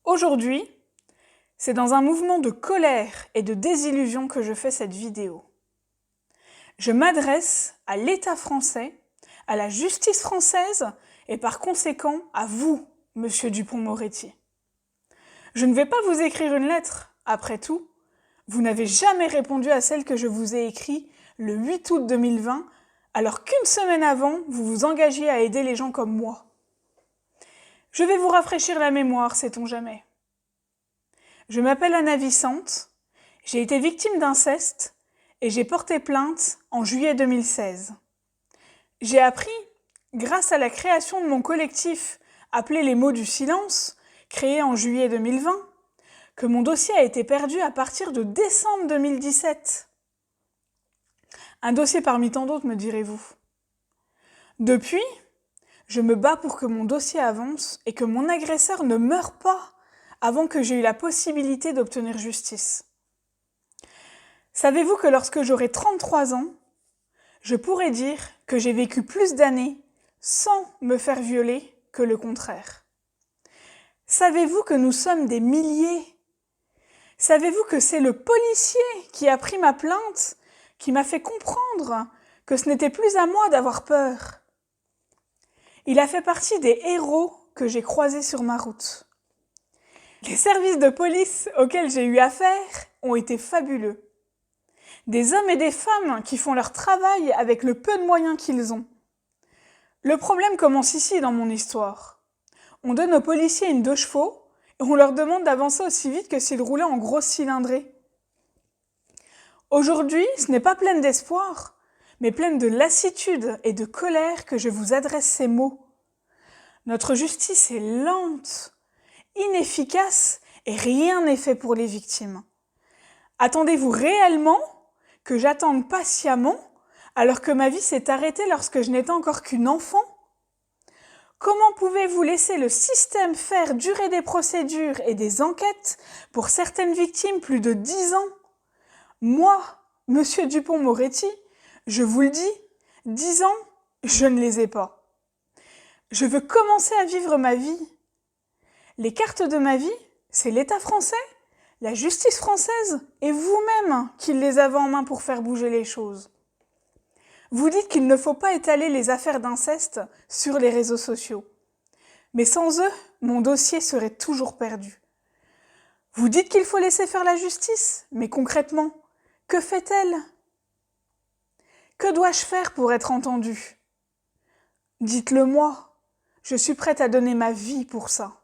Aujourd'hui, c'est dans un mouvement de colère et de désillusion que je fais cette vidéo. Je m'adresse à l'État français, à la justice française et par conséquent à vous, Monsieur Dupond-Moretti. Je ne vais pas vous écrire une lettre, après tout. Vous n'avez jamais répondu à celle que je vous ai écrite le 8 août 2020, alors qu'une semaine avant, vous vous engagiez à aider les gens comme moi. Je vais vous rafraîchir la mémoire, sait-on jamais. Je m'appelle Anna Vicente, j'ai été victime d'inceste et j'ai porté plainte en juillet 2016. J'ai appris, grâce à la création de mon collectif appelé Les Mots du Silence, créé en juillet 2020, que mon dossier a été perdu à partir de décembre 2017. Un dossier parmi tant d'autres, me direz-vous. Depuis, je me bats pour que mon dossier avance et que mon agresseur ne meure pas avant que j'aie eu la possibilité d'obtenir justice. Savez-vous que lorsque j'aurai 33 ans, je pourrai dire que j'ai vécu plus d'années sans me faire violer que le contraire? Savez-vous que nous sommes des milliers? Savez-vous que c'est le policier qui a pris ma plainte, qui m'a fait comprendre que ce n'était plus à moi d'avoir peur? Il a fait partie des héros que j'ai croisés sur ma route. Les services de police auxquels j'ai eu affaire ont été fabuleux. Des hommes et des femmes qui font leur travail avec le peu de moyens qu'ils ont. Le problème commence ici dans mon histoire. On donne aux policiers une 2 chevaux et on leur demande d'avancer aussi vite que s'ils roulaient en grosse cylindrée. Aujourd'hui, ce n'est pas pleine d'espoir, mais pleine de lassitude et de colère que je vous adresse ces mots. Notre justice est lente, inefficace et rien n'est fait pour les victimes. Attendez-vous réellement que j'attende patiemment alors que ma vie s'est arrêtée lorsque je n'étais encore qu'une enfant? Comment pouvez-vous laisser le système faire durer des procédures et des enquêtes pour certaines victimes plus de 10 ans? Moi, Monsieur Dupond-Moretti, je vous le dis, 10 ans, je ne les ai pas. Je veux commencer à vivre ma vie. Les cartes de ma vie, c'est l'État français, la justice française et vous-même qui les avez en main pour faire bouger les choses. Vous dites qu'il ne faut pas étaler les affaires d'inceste sur les réseaux sociaux. Mais sans eux, mon dossier serait toujours perdu. Vous dites qu'il faut laisser faire la justice, mais concrètement, que fait-elle? Que dois-je faire pour être entendue? Dites-le moi, je suis prête à donner ma vie pour ça.